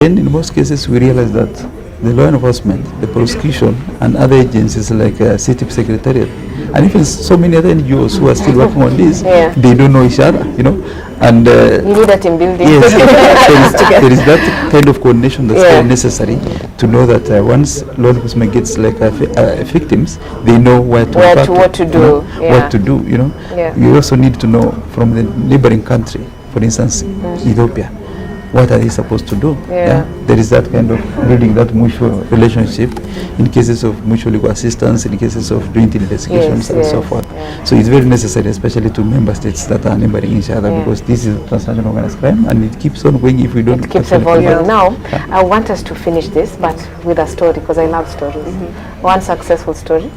And in most cases, we realize that the law enforcement, the prosecution, and other agencies like City Secretariat, and even so many other NGOs who are still working on this, they don't know each other, you know. And you need that in building. Yes, there is that kind of coordination that's very necessary to know that once law enforcement gets like victims, they know what to do. You know. You also need to know from the neighboring country, for instance, Ethiopia. What are they supposed to do? There is that kind of building that mutual relationship in cases of mutual legal assistance, in cases of joint investigations and so forth. So it's very necessary, especially to member states that are neighboring each other, because this is transnational organized crime and it keeps on going if we don't. It keeps evolving. Now, I want us to finish this, but with a story, because I love stories. One successful story.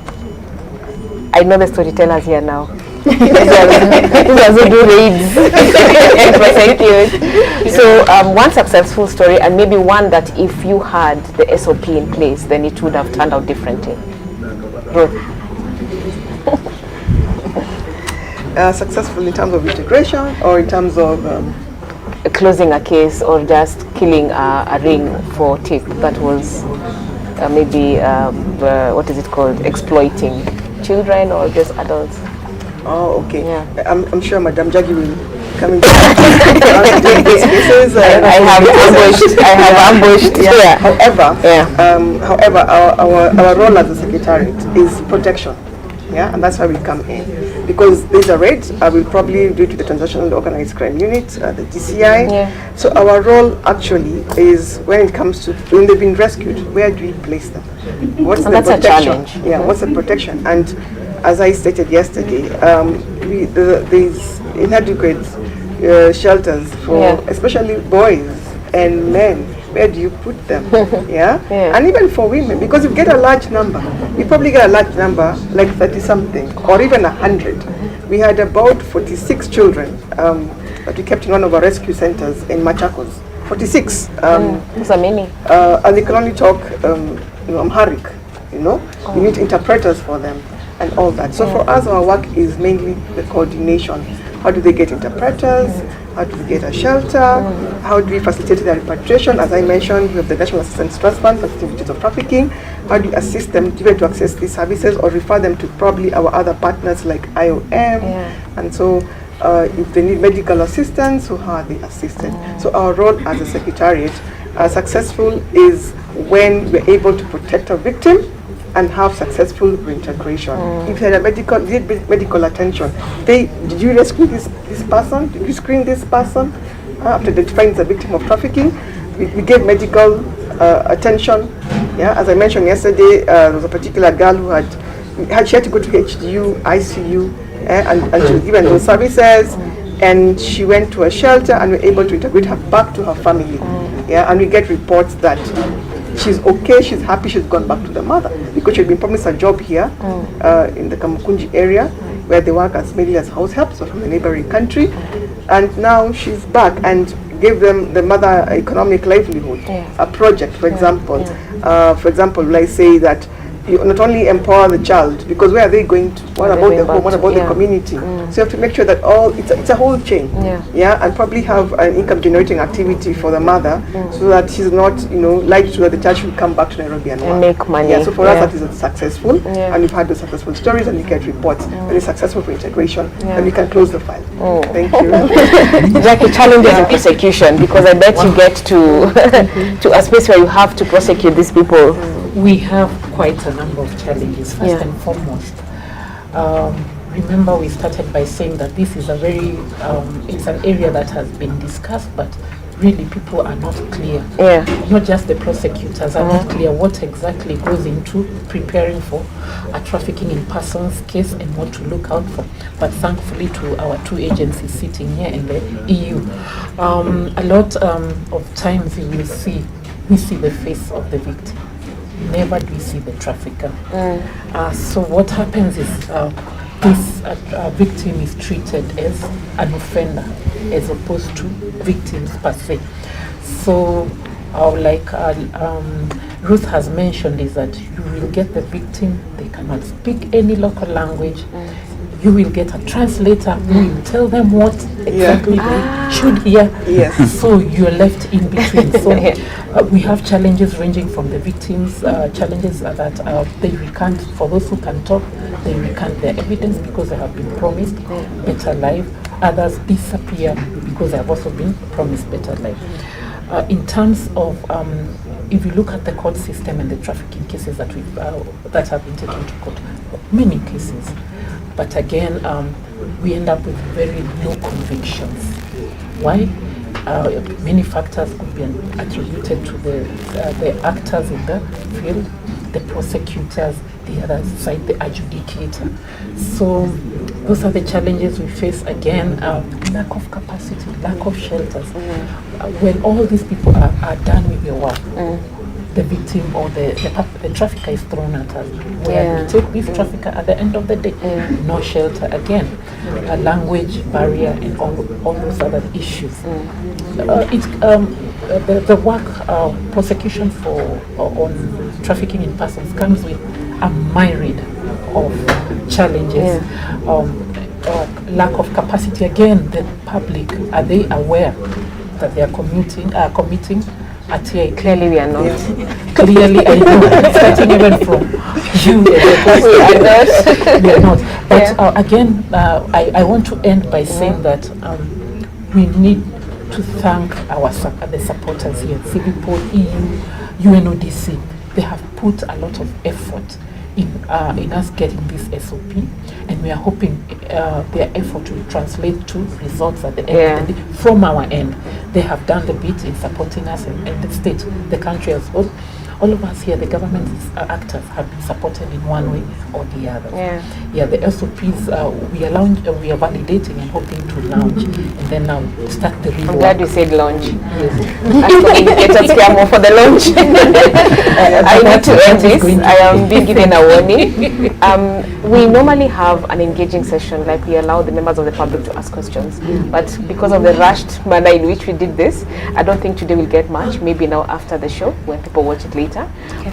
I know the storytellers here now. These are who do raids and prosecute. So one successful story, and maybe one that if you had the SOP in place, then it would have turned out differently. Ruth. Successful in terms of integration or in terms of closing a case or just killing a ring for tip that was maybe what is it called, exploiting children or just adults. Oh, okay. Yeah. I'm sure Madam Njagi will come into cases. I have ambushed. Yeah. However, our role as a secretariat is protection. Yeah, and that's why we come in. Because there's a raid, I will probably do it to the Transnational Organized Crime Unit, the DCI. So our role actually is when it comes to when they've been rescued, where do we place them? What's the protection? A challenge. Yeah, what's the protection? And as I stated yesterday, there's inadequate shelters for especially boys and men. Where do you put them? And even for women, because if you get a large number, you probably get a large number, like 30-something, or even 100. We had about 46 children that we kept in one of our rescue centers in Machakos. 46. Those are many. And they can only talk Amharic, you know. You need interpreters for them and all that. So for us, our work is mainly the coordination. How do they get interpreters? How do we get a shelter? How do we facilitate their repatriation? As I mentioned, we have the National Assistance Trust Fund for activities of trafficking. How do you assist them to access these services or refer them to probably our other partners like IOM? And so if they need medical assistance, so how are they assisted? So our role as a secretariat, successful is when we're able to protect a victim and have successful reintegration. If you had medical attention, did you rescue this person? Did you screen this person? After identifying the victim of trafficking, we gave medical attention. Yeah, as I mentioned yesterday, there was a particular girl who she had to go to HDU, ICU, and she was given those services, and she went to a shelter and we were able to integrate her back to her family. Yeah, and we get reports that she's okay, she's happy, she's gone back to the mother because she'd been promised a job here in the Kamukunji area where they work as mainly as house helps from a neighboring country, and now she's back and gave them the mother economic livelihood, a project, for example. For example, let's say that you not only empower the child, because where are they going to? What about the home? What about the community? So you have to make sure that it's a whole chain, and probably have an income generating activity for the mother, so that she's not, like to the child should come back to Nairobi and make money. So for us that is successful, and we've had the successful stories, and we get reports that is successful for integration, and we can close the file. Thank you. Jackie, challenges in prosecution, because I bet you get to a space where you have to prosecute these people. We have quite a number of challenges. First and foremost, remember we started by saying that this is a very, it's an area that has been discussed, but really people are not clear. Not just the prosecutors are not clear what exactly goes into preparing for a trafficking in persons case and what to look out for. But thankfully to our two agencies sitting here in the EU, a lot of times we see the face of the victim. Never do we see the trafficker. So what happens is this victim is treated as an offender as opposed to victims per se. So like Ruth has mentioned, is that you will get the victim, they cannot speak any local language. You will get a translator who will tell them what exactly they should hear. Yes. So you're left in between. So we have challenges ranging from the victims, challenges that they recant. For those who can talk, they recant their evidence because they have been promised better life. Others disappear because they have also been promised better life. In terms of, if you look at the court system and the trafficking cases that that have been taken to court, many cases, but again, we end up with very low convictions. Why? Many factors could be attributed to the actors in the field, the prosecutors, the other side, the adjudicator. So those are the challenges we face. Again, lack of capacity, lack of shelters. When all these people are done with their work, the victim or the trafficker is thrown at us. Where we take this trafficker at the end of the day? No shelter again, a language barrier and all those other issues. The work prosecution on trafficking in persons comes with a myriad of challenges. Lack of capacity again. The public, are they aware that they are committing a TIP? Clearly we are not. Clearly I know, starting even from you. We are not. But again, I want to end by saying that we need to thank the supporters here, CIVIPOL, EU, UNODC. They have put a lot of effort in us getting this SOP, and we are hoping their effort will translate to results at the end of the day. From our end, they have done the bit in supporting us, and the state, the country as well. All of us here, the government actors, have been supported in one way or the other. The SOPs we are validating and hoping to launch, and then now start the real. I'm glad you said launch. More for the launch. I need to end this. I am being given a warning. We normally have an engaging session, like we allow the members of the public to ask questions. But because of the rushed manner in which we did this, I don't think today we'll get much. Maybe now after the show, when people watch it later.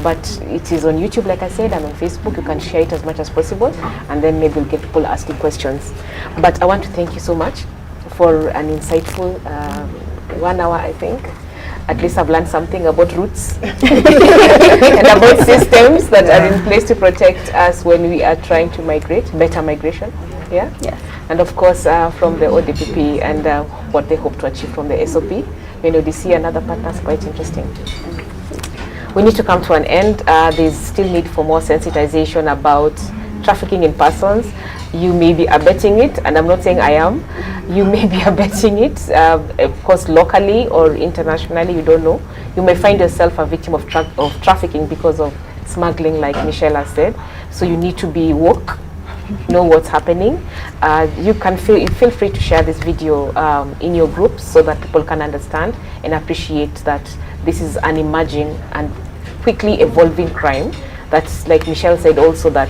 But it is on YouTube, like I said, and on Facebook. You can share it as much as possible, and then maybe we'll get people asking questions. But I want to thank you so much for an insightful 1 hour, I think. At least I've learned something about roots and about systems that are in place to protect us when we are trying to migrate, better migration. And of course from the ODPP and what they hope to achieve from the SOP. UNODC and other partners, quite interesting. We need to come to an end. There's still need for more sensitization about trafficking in persons. You may be abetting it, and I'm not saying I am. You may be abetting it, of course, locally or internationally, you don't know. You may find yourself a victim of trafficking because of smuggling, like Michelle has said. So you need to be woke, know what's happening. You can feel free to share this video in your groups so that people can understand and appreciate that this is an emerging and quickly evolving crime. That's, like Michelle said also, that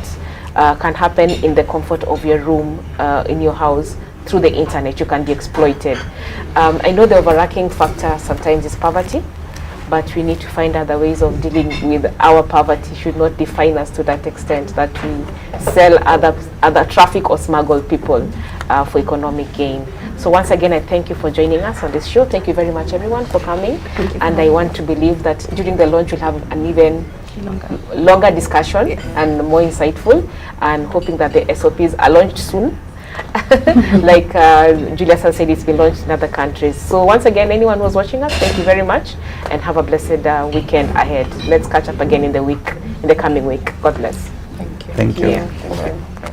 can happen in the comfort of your room, in your house, through the internet. You can be exploited. I know the overarching factor sometimes is poverty, but we need to find other ways of dealing with our poverty. Should not define us to that extent that we sell other traffic or smuggle people for economic gain. So once again, I thank you for joining us on this show. Thank you very much, everyone, for coming. And I want to believe that during the launch, we'll have an even longer discussion and more insightful, and hoping that the SOPs are launched soon. Like Julius has said, it's been launched in other countries. So once again, anyone who's watching us, thank you very much, and have a blessed weekend ahead. Let's catch up again in the coming week. God bless. Thank you. Thank you. Thank you.